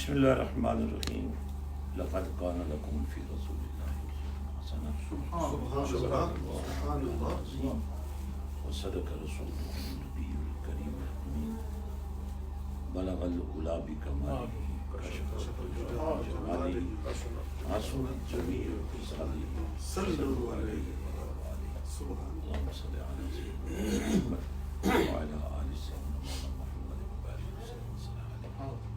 بسم اللہ الرحمن الرحیم لقد کان لکم فی رسول اللہ حسنۃ وصدق رسولہ النبی الکریم الامین بلغ العلا بکمالہ کشف الدجیٰ بجمالہ حسنت جمیع خصالہ صلی اللہ علیہ وآلہ اللہم صلی علی سیدنا محمد وعلی آل سیدنا محمد وبارک وسلم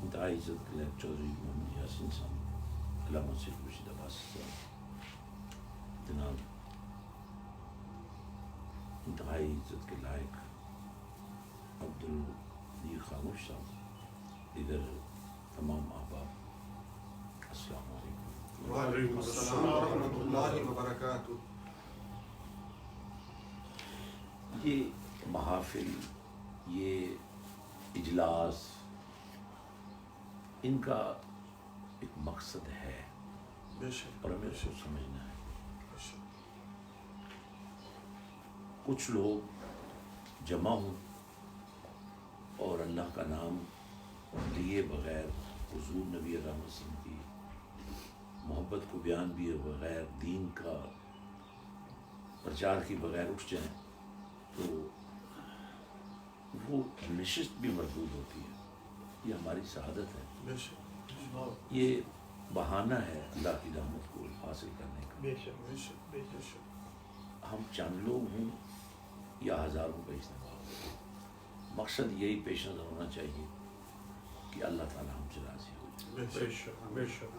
انتہائی عزت کے لائق چودھری محمد یاسین صاحب علامہ سید رشید عباس صاحب جناب انتہائی عزت کے لائق عبدالقدیر خاموش صاحب دیگر تمام احباب السلام علیکم وعلیکم السلام ورحمۃ اللہ وبرکاتہ۔ یہ محافل، یہ اجلاس، ان کا ایک مقصد ہے بے شک اور ہمیں اس کو سمجھنا ہے۔ بے شک کچھ لوگ جمع ہوں اور اللہ کا نام لیے بغیر، حضور نبی رحمت وسلم کی محبت کو بیان دیے بغیر، دین کا پرچار کی بغیر اٹھ جائیں تو وہ نشست بھی مردود ہوتی ہے۔ یہ ہماری سعادت ہے، بے شک یہ بہانہ ہے اللہ کی رحمت کو حاصل کرنے کا۔ بے شک بے شک بے شک۔ ہم چند لوگ ہوں یا ہزاروں کا اجتماع، مقصد یہی پیش نظر ہونا چاہیے کہ اللہ تعالیٰ ہم سے راضی ہو جائے۔ بے شک بے شک۔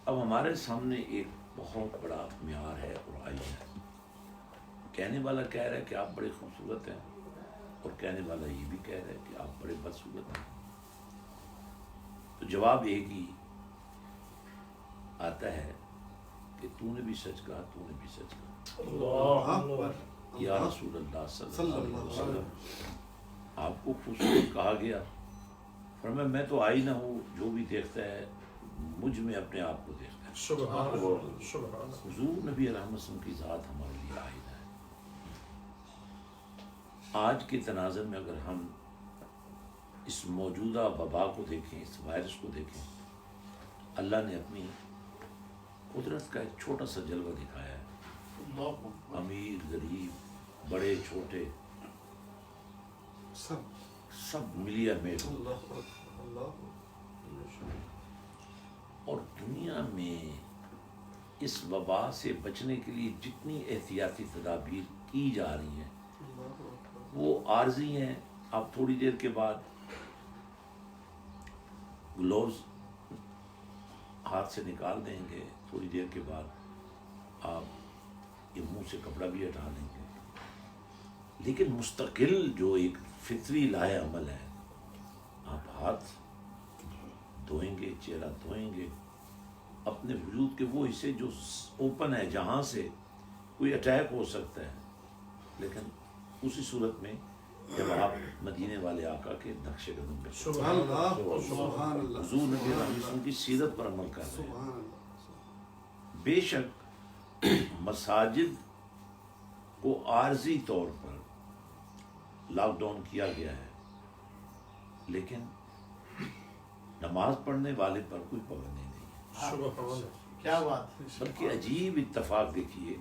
اب ہمارے سامنے ایک بہت بڑا معیار ہے اور آئین ہے۔ کہنے والا کہہ رہا ہے کہ آپ بڑے خوبصورت ہیں، اور کہنے والا یہ بھی کہہ رہا ہے کہ آپ بڑے بدصورت ہیں۔ تو جواب ایک ہی آتا ہے کہ تو نے بھی سچ کہا، تو نے بھی سچ کہا۔ اللہ اکبر۔ یا رسول اللہ صلی اللہ علیہ وسلم، آپ کو خوبصورت کہا گیا، فرمایا میں تو آئینہ ہوں، جو بھی دیکھتا ہے مجھ میں اپنے آپ کو دیکھتا ہے۔ سبحان اللہ سبحان اللہ۔ حضور نبی علیہ وسلم کی ذات ہمارے لیے آئینہ ہے۔ آج کے تناظر میں اگر ہم اس موجودہ وبا کو دیکھیں، اس وائرس کو دیکھیں، اللہ نے اپنی قدرت کا ایک چھوٹا سا جلوہ دکھایا ہے۔ امیر غریب، بڑے چھوٹے، سب ملیا میل، اللہ اور دنیا میں اس وبا سے بچنے کے لیے جتنی احتیاطی تدابیر کی جا رہی ہیں وہ عارضی ہیں۔ آپ تھوڑی دیر کے بعد گلوز ہاتھ سے نکال دیں گے، تھوڑی دیر کے بعد آپ یہ منہ سے کپڑا بھی ہٹا لیں گے، لیکن مستقل جو ایک فطری لائے عمل ہے، آپ ہاتھ دھوئیں گے، چہرہ دھوئیں گے، اپنے وجود کے وہ حصے جو اوپن ہے، جہاں سے کوئی اٹیک ہو سکتا ہے، لیکن اسی صورت میں جب آپ مدینے والے آقا کے نقش قدم پہ سبحان اللہ سبحان اللہ۔ حضور نبی علیہ وسلم کی سیرت پر عمل کر رہے ہیں۔ سبحان اللہ۔ بے شک مساجد کو عارضی طور پر لاک ڈاؤن کیا گیا ہے، لیکن نماز پڑھنے والے پر کوئی پابندی نہیں ہے۔ سبحان اللہ۔ کیا بات ہے۔ بلکہ عجیب اتفاق دیکھیے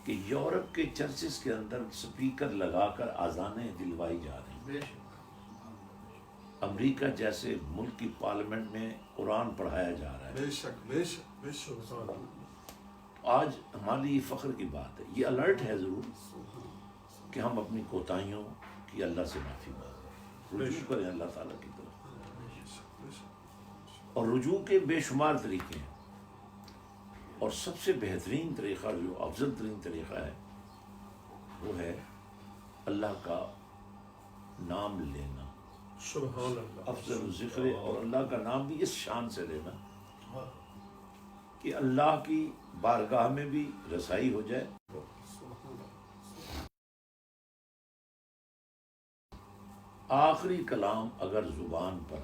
کہ یورپ کے چرچز کے اندر سپیکر لگا کر اذانیں دلوائی جا رہی ہیں۔ بے شک۔ امریکہ جیسے ملک کی پارلیمنٹ میں قرآن پڑھایا جا رہا ہے۔ بے شک بے شک بے شک۔ آج ہمارے لیے فخر کی بات ہے، یہ الرٹ ہے ضرور کہ ہم اپنی کوتاہیوں کی اللہ سے معافی مانگیں، رجوع کریں اللہ تعالیٰ کی طرف۔ اور رجوع کے بے شمار طریقے ہیں، اور سب سے بہترین طریقہ، جو افضل ترین طریقہ ہے، وہ ہے اللہ کا نام لینا۔ سبحان اللہ۔ افضل ذکر، اور اللہ کا نام بھی اس شان سے لینا کہ اللہ کی بارگاہ میں بھی رسائی ہو جائے، آخری کلام اگر زبان پر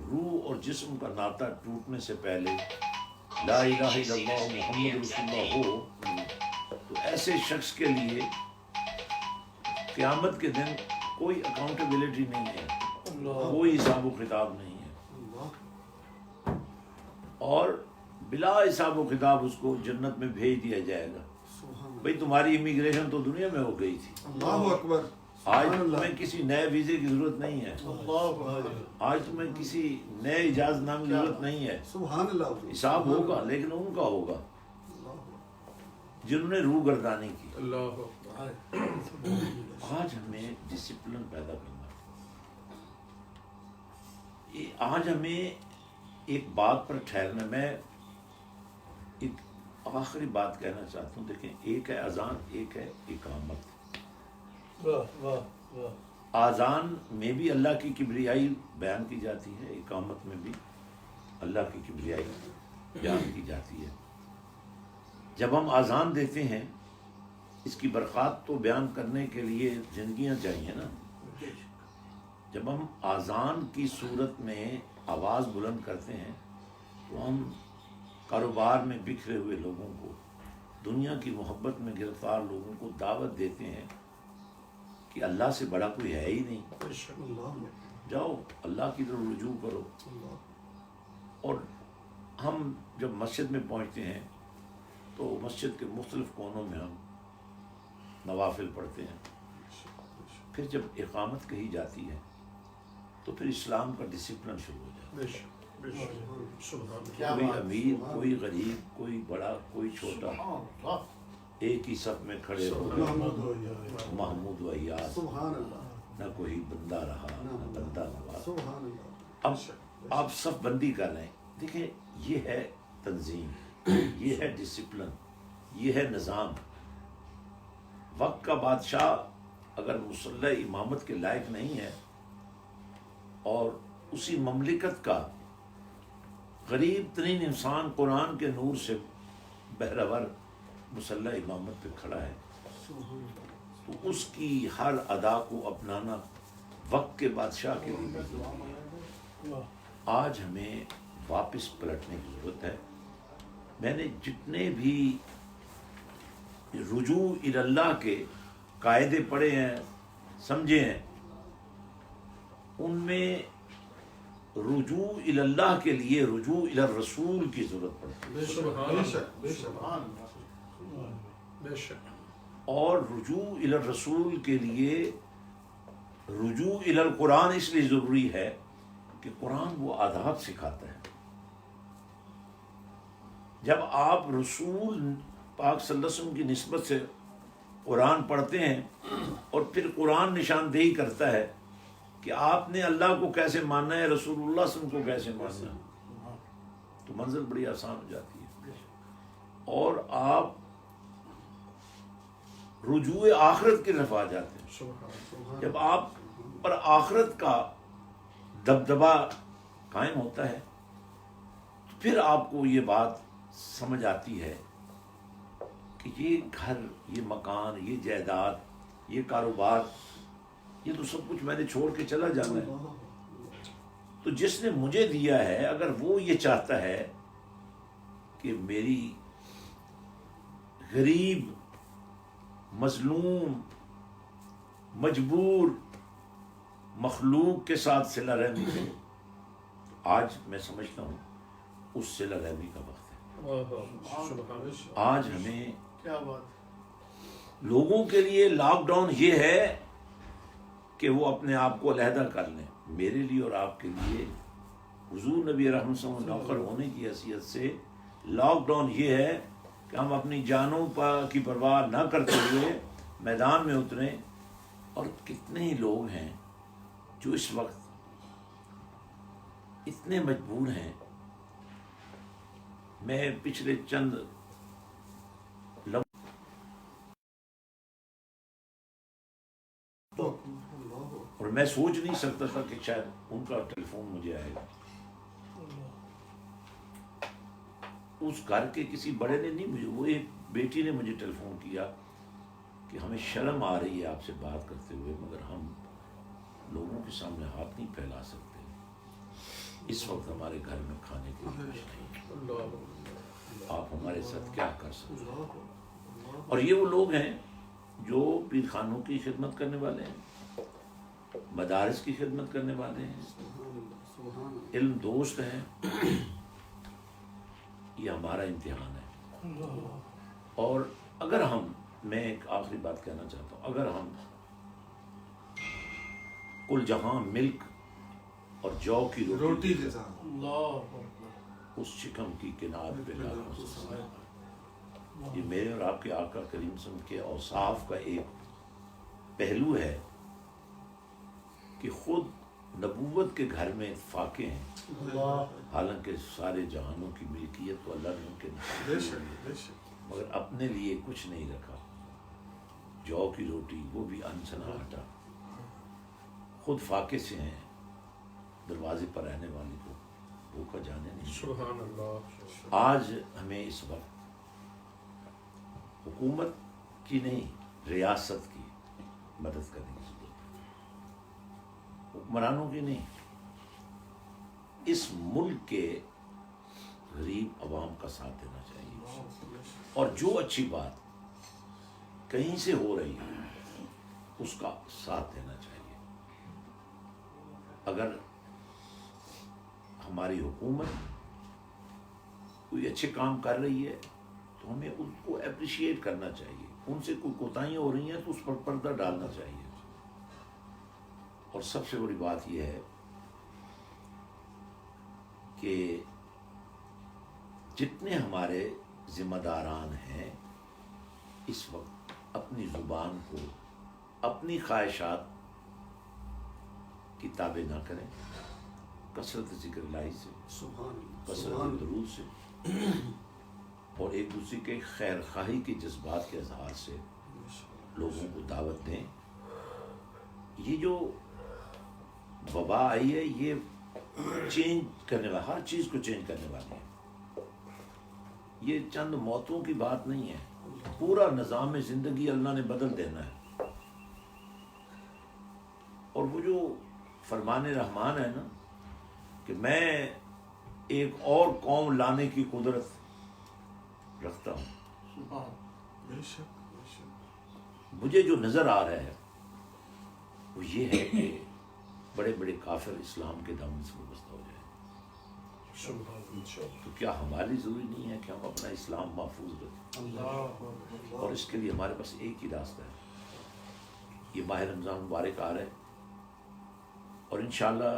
روح اور جسم کا ناطہ ٹوٹنے سے پہلے لا الہ الا اللہ محمد رسول اللہ ہو، تو ایسے شخص کے لیے قیامت کے دن کوئی اکاؤنٹیبلٹی نہیں ہے، کوئی حساب و کتاب نہیں ہے، اللہ اور بلا حساب و کتاب اس کو جنت میں بھیج دیا جائے گا۔ سبحان بھئی تمہاری امیگریشن تو دنیا میں ہو گئی تھی، اللہ اکبر آج سبحان اللہ تمہیں کسی نئے ویزے کی ضرورت نہیں ہے، آج تمہیں کسی نئے اجازت نامے کی ضرورت نہیں ہے، سبحان اللہ حساب ہوگا لیکن ان کا ہوگا جنہوں نے روح گردانی کی۔ اللہ آج ہمیں ڈسپلن پیدا کرنا ہے، آج ہمیں ایک بات پر ٹھہرنا۔ میں ایک آخری بات کہنا چاہتا ہوں، دیکھیں ایک ہے اذان، ایک ہے اقامت۔ آذان میں بھی اللہ کی کبریائی بیان کی جاتی ہے، اقامت میں بھی اللہ کی کبریائی بیان کی جاتی ہے۔ جب ہم آذان دیتے ہیں اس کی برکات تو بیان کرنے کے لیے زندگیاں چاہیے نا۔ جب ہم آذان کی صورت میں آواز بلند کرتے ہیں تو ہم کاروبار میں بکھرے ہوئے لوگوں کو، دنیا کی محبت میں گرفتار لوگوں کو دعوت دیتے ہیں کہ اللہ سے بڑا کوئی ہے ہی نہیں، جاؤ اللہ کی طرف رجوع کرو۔ اور ہم جب مسجد میں پہنچتے ہیں تو مسجد کے مختلف کونوں میں ہم نوافل پڑھتے ہیں، پھر جب اقامت کہی جاتی ہے تو پھر اسلام کا ڈسپلن شروع ہو جاتا ہے۔ کوئی امیر، کوئی غریب، کوئی بڑا، کوئی چھوٹا، ایک ہی صف میں کھڑے ہو گئے، محمود و ایاز، سبحان اللہ نہ کوئی بندہ رہا نہ بندہ نواز۔ سبحان اللہ اب آپ صف بندی کر رہے ہیں، دیکھیں یہ ہے تنظیم، یہ ہے ڈسپلن، یہ ہے نظام۔ وقت کا بادشاہ اگر مصلح امامت کے لائق نہیں ہے اور اسی مملکت کا غریب ترین انسان قرآن کے نور سے بہرور مصلح امامت پہ کھڑا ہے تو اس کی ہر ادا کو اپنانا وقت کے بادشاہ کے لیے۔ آج ہمیں واپس پلٹنے کی ضرورت ہے۔ میں نے جتنے بھی رجوع الی اللہ کے قاعدے پڑھے ہیں، سمجھے ہیں، ان میں رجوع الی اللہ کے لیے رجوع الی الرسول کی ضرورت پڑتی ہے، بے شک اور رجوع الی الرسول کے لیے رجوع الی القرآن اس لیے ضروری ہے کہ قرآن وہ آداب سکھاتا ہے۔ جب آپ رسول پاک صلی اللہ علیہ وسلم کی نسبت سے قرآن پڑھتے ہیں اور پھر قرآن نشاندہی کرتا ہے کہ آپ نے اللہ کو کیسے ماننا ہے، رسول اللہ صلی اللہ علیہ وسلم کو کیسے ماننا ہے، تو منزل بڑی آسان ہو جاتی ہے، اور آپ رجوع آخرت کی طرف آ جاتے ہیں۔ جب آپ پر آخرت کا دبدبہ قائم ہوتا ہے تو پھر آپ کو یہ بات سمجھ آتی ہے کہ یہ گھر، یہ مکان، یہ جائیداد، یہ کاروبار، یہ تو سب کچھ میں نے چھوڑ کے چلا جانا ہے۔ تو جس نے مجھے دیا ہے اگر وہ یہ چاہتا ہے کہ میری غریب، مظلوم، مجبور مخلوق کے ساتھ صلہ رحمی ہو، آج میں سمجھتا ہوں اس صلہ رحمی کا وقت ہے۔ آج ہمیں کیا بات، لوگوں کے لیے لاک ڈاؤن یہ ہے کہ وہ اپنے آپ کو علیحدہ کر لیں۔ میرے لیے اور آپ کے لیے حضور نبی رحمت صلی اللہ علیہ وسلم نوکر ہونے کی حیثیت سے لاک ڈاؤن یہ ہے کہ ہم اپنی جانوں کی پرواہ نہ کرتے ہوئے میدان میں اتریں۔ اور کتنے ہی لوگ ہیں جو اس وقت اتنے مجبور ہیں۔ میں پچھلے چند اور میں سوچ نہیں سکتا تھا کہ شاید ان کا ٹیلی فون مجھے آئے گا۔ اس گھر کے کسی بڑے نے نہیں، مجھے وہ ایک بیٹی نے مجھے ٹیلی فون کیا کہ ہمیں شرم آ رہی ہے آپ سے بات کرتے ہوئے، مگر ہم لوگوں کے سامنے ہاتھ نہیں پھیلا سکتے، اس وقت ہمارے گھر میں کھانے کے لیے کچھ نہیں، آپ ہمارے ساتھ کیا کر سکتے ہیں۔ اور یہ وہ لوگ ہیں جو پیر خانوں کی خدمت کرنے والے ہیں، مدارس کی خدمت کرنے والے ہیں، سبحان اللہ علم دوست ہیں. یہ ہمارا امتحان ہے. اور اگر میں ایک آخری بات کہنا چاہتا ہوں، اگر ہم کل جہاں ملک اور جو کی روٹی کے ساتھ اللہ اکبر. اس شکم کی کنار پہ لا کر سکتے ہیں. یہ میرے اور آپ کے آقا کریم صلی اللہ علیہ وسلم کے اوصاف کا ایک پہلو ہے کہ خود نبوت کے گھر میں فاقے ہیں، اللہ حالانکہ سارے جہانوں کی ملکیت تو اللہ نے ان کے نصیب بے کی شک ہے، بے شک مگر اپنے لیے کچھ نہیں رکھا. جو کی روٹی، وہ بھی انسنا آٹا. خود فاقے سے ہیں، دروازے پر رہنے والے کو بھوکا جانے نہیں. سبحان اللہ. آج ہمیں اس وقت حکومت کی نہیں، ریاست کی مدد کرنے کی ضرورت ہے، حکمرانوں کی نہیں. اس ملک کے غریب عوام کا ساتھ دینا چاہیے، اور جو اچھی بات کہیں سے ہو رہی ہے اس کا ساتھ دینا چاہیے. اگر ہماری حکومت کوئی اچھے کام کر رہی ہے تو ہمیں ان کو اپریشیٹ کرنا چاہیے. ان سے کوئی کوتاہیاں ہو رہی ہیں تو اس پر پردہ ڈالنا چاہیے. اور سب سے بڑی بات یہ ہے کہ جتنے ہمارے ذمہ داران ہیں اس وقت اپنی زبان کو اپنی خواہشات کی تابع نہ کریں. کثرت ذکر الہی سے، سبحان اللہ کثرت سبحان درود سے، اور ایک دوسرے کے خیر خواہی کے جذبات کے اظہار سے لوگوں کو دعوت دیں. یہ جو وبا آئی ہے یہ چینج کرنے والا، ہر چیز کو چینج کرنے والی ہے. یہ چند موتوں کی بات نہیں ہے، پورا نظام زندگی اللہ نے بدل دینا ہے. اور وہ جو فرمان رحمان ہے نا کہ میں ایک اور قوم لانے کی قدرت رکھتا ہوں، سبحان. بے شک بے شک مجھے جو نظر آ رہا ہے وہ یہ ہے کہ بڑے بڑے کافر اسلام کے دامن سے وابستہ ہو جائیں. سبحان. تو کیا ہماری ضروری نہیں ہے کہ ہم اپنا اسلام محفوظ رکھیں؟ اللہ اکبر. اور اس کے لیے ہمارے پاس ایک ہی راستہ ہے. یہ ماہ رمضان مبارک آ رہا ہے، اور انشاءاللہ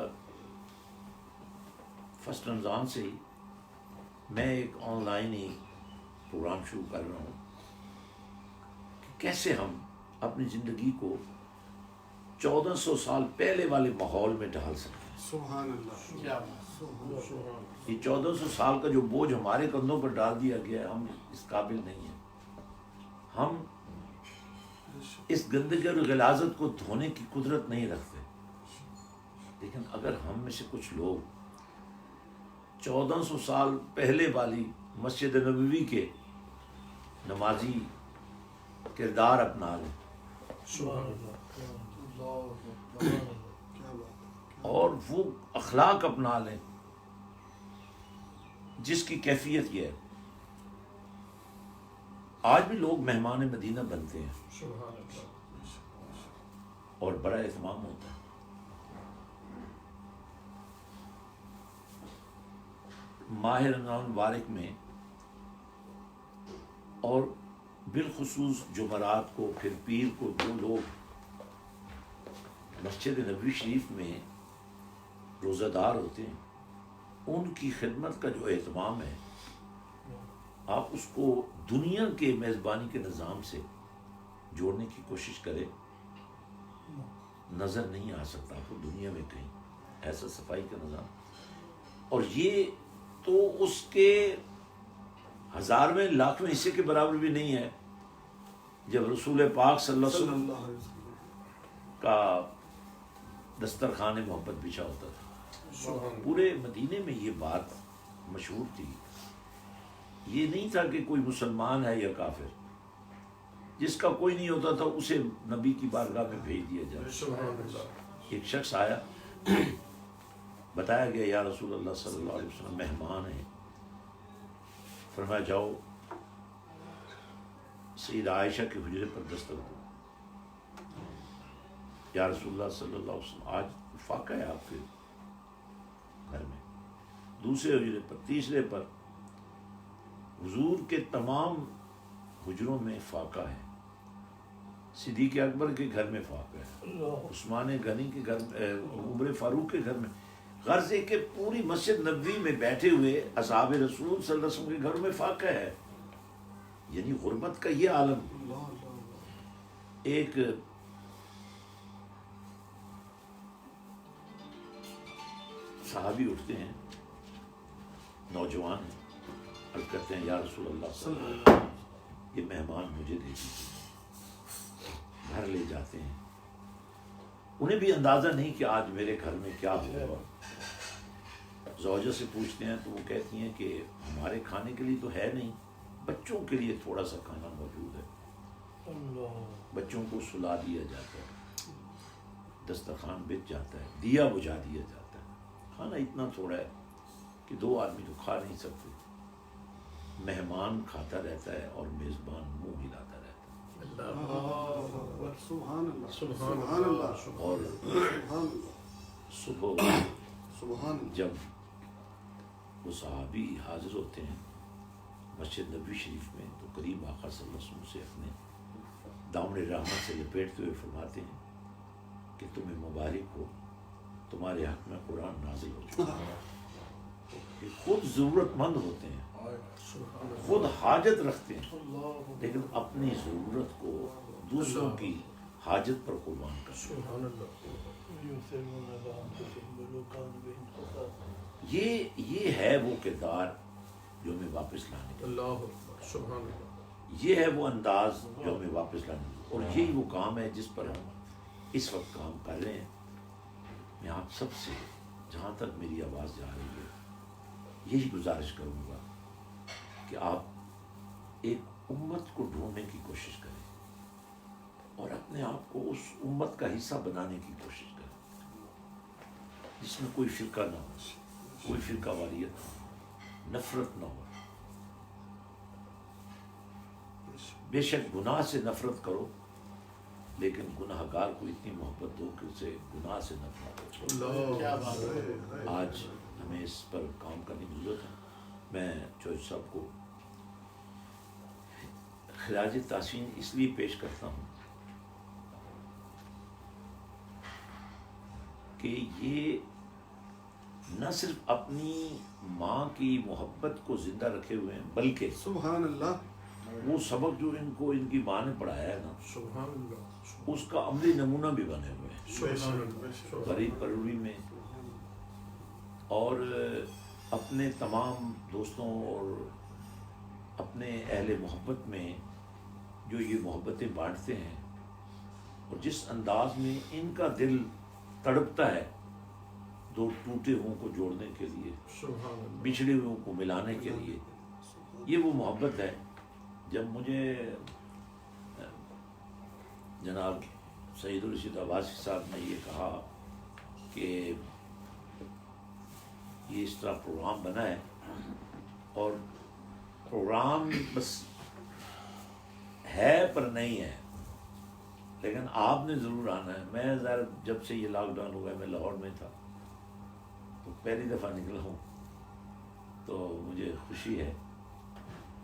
فرسٹ رمضان سے ہی میں ایک آن لائن ہی پروگرام شروع کر رہا ہوں کہ کیسے ہم اپنی زندگی کو 1400 سال پہلے والے ماحول میں ڈھال سکتے ہیں. سبحان اللہ کیا بات. سبحان. یہ 1400 سال کا جو بوجھ ہمارے کندھوں پر ڈال دیا گیا ہے، ہم اس قابل نہیں ہیں. ہم اس گندگی اور غلاظت کو دھونے کی قدرت نہیں رکھتے. لیکن اگر ہم میں سے کچھ لوگ 1400 سال پہلے والی مسجد نبوی کے نمازی کردار اپنا لیں، سبحان اللہ. اللہ اکبر. کیا بات ہے اور وہ اخلاق اپنا لیں جس کی کیفیت یہ ہے. آج بھی لوگ مہمان مدینہ بنتے ہیں سبحان اللہ. اور بڑا اہتمام ہوتا ہے. ماہ رمضان مبارک میں اور بالخصوص جمعرات کو، پھر پیر کو، جو لوگ مسجد نبوی شریف میں روزہ دار ہوتے ہیں ان کی خدمت کا جو اہتمام ہے، آپ اس کو دنیا کے میزبانی کے نظام سے جوڑنے کی کوشش کریں. نظر نہیں آ سکتا آپ کو دنیا میں کہیں ایسا صفائی کا نظام. اور یہ تو اس کے 1000ویں لاکھویں حصے کے برابر بھی نہیں ہے جب رسول پاک صلی اللہ علیہ صلی وسلم اللہ علیہ وسلم کا دسترخوان محبت بچھا ہوتا تھا. سبحان. پورے مدینے میں یہ بات مشہور تھی. یہ نہیں تھا کہ کوئی مسلمان ہے یا کافر، جس کا کوئی نہیں ہوتا تھا اسے نبی کی بارگاہ میں بھیج دیا جاتا. سبحان اللہ. ایک شخص آیا، بتایا گیا یا رسول اللہ صلی اللہ علیہ وسلم مہمان ہیں. فرمایا جاؤ سید عائشہ کے حجرے پر دستک دو. یا رسول اللہ صلی اللہ علیہ وسلم آج فاقہ ہے آپ کے گھر میں. دوسرے حجرے پر، تیسرے پر حضور کے تمام حجروں میں فاقہ ہے. صدیق اکبر کے گھر میں فاقہ ہے، عثمان غنی کے گھر میں، عمر فاروق کے گھر میں. غرض ہے کہ پوری مسجد نبوی میں بیٹھے ہوئے اصحاب رسول صلی اللہ علیہ وسلم کے گھروں میں فاقہ ہے. یعنی غربت کا یہ عالم. اللہ اللہ اللہ. ایک صحابی اٹھتے ہیں، نوجوان ہیں، عرض کرتے ہیں یا رسول اللہ صلی اللہ علیہ وسلم یہ مہمان مجھے دے دیجیے. گھر لے جاتے ہیں. انہیں بھی اندازہ نہیں کہ آج میرے گھر میں کیا ہوگا. زوجہ سے پوچھتے ہیں تو وہ کہتی ہیں کہ ہمارے کھانے کے لیے تو ہے نہیں، بچوں کے لیے تھوڑا سا کھانا موجود ہے. بچوں کو سلا دیا جاتا ہے، دسترخوان بچ جاتا ہے، دیا بجھا دیا جاتا ہے. کھانا اتنا تھوڑا ہے کہ 2 آدمی تو کھا نہیں سکتے. مہمان کھاتا رہتا ہے اور میزبان منہ ہلاتا رہتا ہے. سبحان اللہ سبحان سبحان اللہ اور سبحان اللہ صبح سبحان اللہ. جب وہ صحابی حاضر ہوتے ہیں مسجد نبوی شریف میں تو قریب آقا صلی اللہ علیہ وسلم سے اپنے دامن رحمت سے لپیٹتے ہوئے فرماتے ہیں کہ تمہیں مبارک ہو، تمہارے حق میں قرآن نازل ہو چکا ہے. کہ خود ضرورت مند ہوتے ہیں، خود حاجت رکھتے ہیں، لیکن اپنی ضرورت کو دوسروں کی حاجت پر قربان کرتے ہیں. یہ ہے وہ کردار جو ہمیں واپس لانے کا، اللہ سبحان اللہ. یہ ہے وہ انداز جو ہمیں واپس لانے کا، اور یہی وہ کام ہے جس پر ہم اس وقت کام کر رہے ہیں. میں آپ سب سے جہاں تک میری آواز جا رہی ہے یہی گزارش کروں گا کہ آپ ایک امت کو ڈھونڈنے کی کوشش کریں اور اپنے آپ کو اس امت کا حصہ بنانے کی کوشش کریں جس میں کوئی فرقہ نہ ہو، کوئی فرقہ واریت نہ ہو، نفرت نہ ہو. بے شک گناہ سے نفرت کرو، لیکن گناہ گار کو اتنی محبت دو کہ اسے گناہ سے نفرت ہو. کیا بات ہے. آج ہمیں اس پر کام کرنے کی ضرورت ہے. میں چوہدری صاحب کو خراج تحسین اس لیے پیش کرتا ہوں کہ یہ نہ صرف اپنی ماں کی محبت کو زندہ رکھے ہوئے ہیں بلکہ سبحان اللہ. وہ سبق جو ان کو ان کی ماں نے پڑھایا ہے نا سبحان اللہ. اس کا عملی نمونہ بھی بنے ہوئے ہیں سبحان اللہ. غریب پروری میں، اور اپنے تمام دوستوں اور اپنے اہل محبت میں جو یہ محبتیں بانٹتے ہیں، اور جس انداز میں ان کا دل تڑپتا ہے 2 ٹوٹے ہوئوں کو جوڑنے کے لیے، سبحان اللہ. بچھڑے ہوئوں کو ملانے کے لیے. یہ وہ محبت ہے. جب مجھے جناب سعید الرشید عباسی صاحب نے یہ کہا کہ یہ اس طرح پروگرام بنا ہے اور پروگرام بس ہے پر نہیں ہے، لیکن آپ نے ضرور آنا ہے. میں ظاہر جب سے یہ لاک ڈاؤن ہوا ہے میں لاہور میں تھا تو پہلی دفعہ نکلا ہوں، تو مجھے خوشی ہے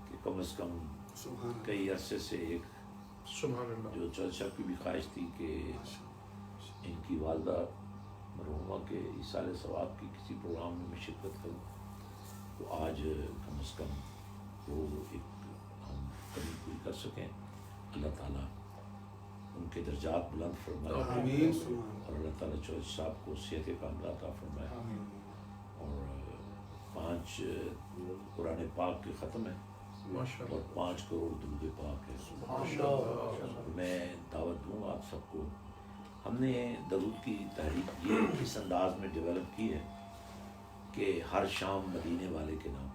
کہ کم از کم سبحان کئی عرصے سے ایک سبحان اللہ. جو چوہدری صاحب کی بھی خواہش تھی کہ ان کی والدہ مرحومہ کے ایصال ثواب کی کسی پروگرام میں شرکت کروں، تو آج کم از کم وہ ایک ہم کمی پوری کر سکیں. اللہ تعالیٰ ان کے درجات بلند فرمائے آمین. اور اللہ تعالیٰ چوہدری صاحب کو صحت کاملہ عطا فرمائے. اور 5 قرآن پاک کے ختم ہیں ماشاء اور اللہ. 5 کروڑ درود پاک ہے. ماشاء اللہ. میں دعوت دوں گا آپ سب کو. ہم نے درود کی تحریک یہ اس انداز میں ڈیولپ کی ہے کہ ہر شام مدینے والے کے نام،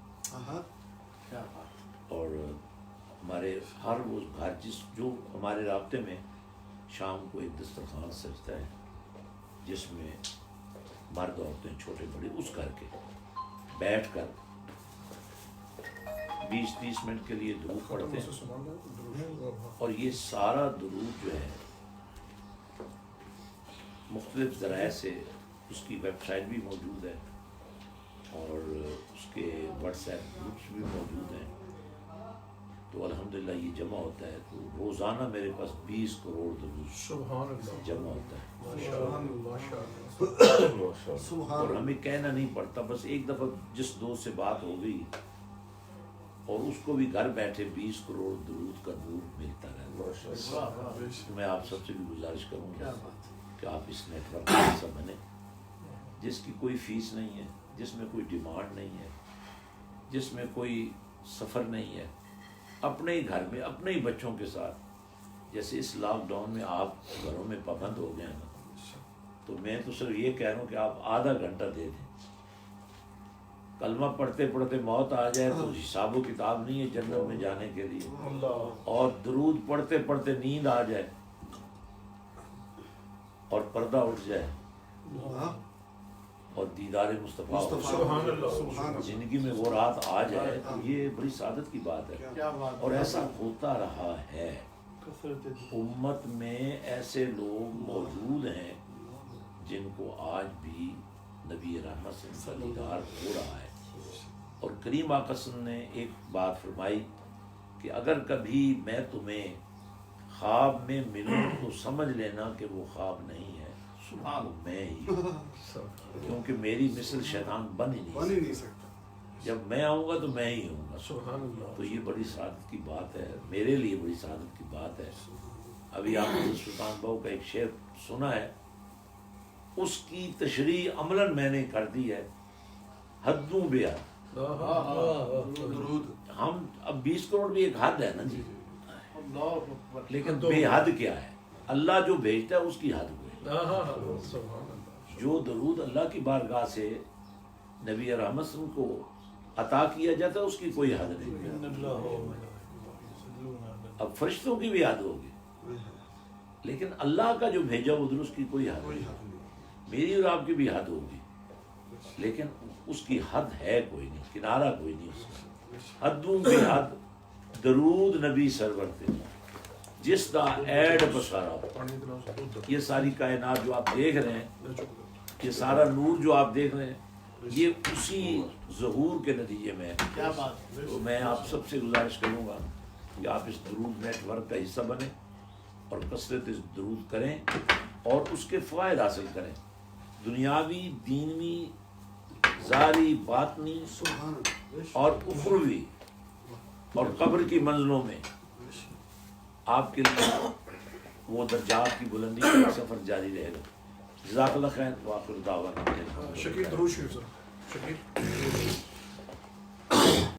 اور ہمارے ہر وہ گھر جو ہمارے رابطے میں شام کو ایک دسترخوان سجتا ہے جس میں مرد عورتیں چھوٹے بڑے اس گھر کے بیٹھ کر 20-30 منٹ کے لیے درود پڑھتے ہیں. اور یہ سارا درود جو ہے مختلف ذرائع سے اس کی ویب سائٹ بھی موجود ہے اور اس کے واٹس ایپ گروپس بھی موجود ہیں. تو الحمدللہ یہ جمع ہوتا ہے. تو روزانہ میرے پاس 20 کروڑ درود سبحان اللہ. جمع ہوتا ہے ماشاء اللہ. سبحان اور اللہ. ہمیں کہنا نہیں پڑتا. بس ایک دفعہ جس دوست سے بات ہو گئی اور اس کو بھی گھر بیٹھے 20 کروڑ درود کا نور ملتا رہتا. میں آپ سب سے بھی گزارش کروں گا کہ آپ اس نیٹ ورک کا حصہ بنے جس کی کوئی فیس نہیں ہے, جس میں کوئی ڈیمانڈ نہیں ہے, جس میں کوئی سفر نہیں ہے. اپنے ہی گھر میں اپنے ہی بچوں کے ساتھ, جیسے اس لاک ڈاؤن میں آپ گھروں میں پابند ہو گئے ہیں نا, تو میں تو صرف یہ کہہ رہا ہوں کہ آپ آدھا گھنٹہ دے دیں. کلمہ پڑھتے پڑھتے موت آ جائے تو حساب و کتاب نہیں ہے جنت میں جانے کے لیے, اور درود پڑھتے پڑھتے نیند آ جائے اور پردہ اٹھ جائے اور دیدار مصطفیٰ ہو, سبحان اللہ. سبحان اللہ. زندگی میں وہ رات آ جائے تو یہ بڑی سعادت کی بات ہے. کیا بات. اور ایسا ہوتا رہا ہے. امت میں ایسے لوگ موجود ہیں جن کو آج بھی نبی رحمت صلی اللہ علیہ وسلم کا دیدار ہو رہا ہے. اور کریم آقا صلی اللہ علیہ وسلم نے ایک بات فرمائی کہ اگر کبھی میں تمہیں خواب میں ملوں تو سمجھ لینا کہ وہ خواب نہیں ہے, وہ میں ہی ہوں, کیونکہ میری مثل شیطان بن ہی بن ہی نہیں نہیں سکتا. سکتا. جب میں آؤں گا تو میں ہی ہوں گا. سبحان اللہ. تو یہ بڑی سعادت کی بات ہے, میرے لیے بڑی سعادت کی بات ہے. ابھی آپ نے سلطان بہو کا ایک شعر سنا ہے, اس کی تشریح عملاً میں نے کر دی ہے. حدوں بے حد. درود. ہم اب 20 کروڑ بھی ایک حد ہے نا جی, لیکن بے حد کیا ہے؟ اللہ جو بھیجتا ہے اس کی حد کوئی. سبحان اللہ. جو درود اللہ کی بارگاہ سے نبی رحمت صلی اللہ علیہ وسلم کو عطا کیا جاتا ہے اس کی کوئی حد نہیں. اب فرشتوں کی بھی حد ہوگی, لیکن اللہ کا جو بھیجا وہ درست کی کوئی حد کوئی نہیں. حد نہیں. میری اور آپ کی بھی حد ہوگی, لیکن اس کی حد ہے کوئی نہیں, کنارہ کوئی نہیں اس کا. حدوں کی حد درود نبی سرور تے جس دا ایڈ بسارا. پانی دلاؤ سے دودھ دو. یہ ساری کائنات جو آپ دیکھ رہے ہیں, یہ سارا نور جو آپ دیکھ رہے ہیں, یہ اسی ظہور کے نتیجے میں ہے. کیا بات. تو میں آپ سب سے گزارش کروں گا کہ آپ اس درود نیٹ ورک کا حصہ بنیں اور کثرت اس درود کریں اور اس کے فوائد حاصل کریں, دنیاوی, دینوی, ظاہری, باطنی سبحان اللہ. اور اخروی اور قبر کی منزلوں میں آپ کے لیے وہ درجات کی بلندی کا سفر جاری رہے گا. جزاک اللہ خیر. وآخر دعوانا شکیل درود شریف سر. شکیل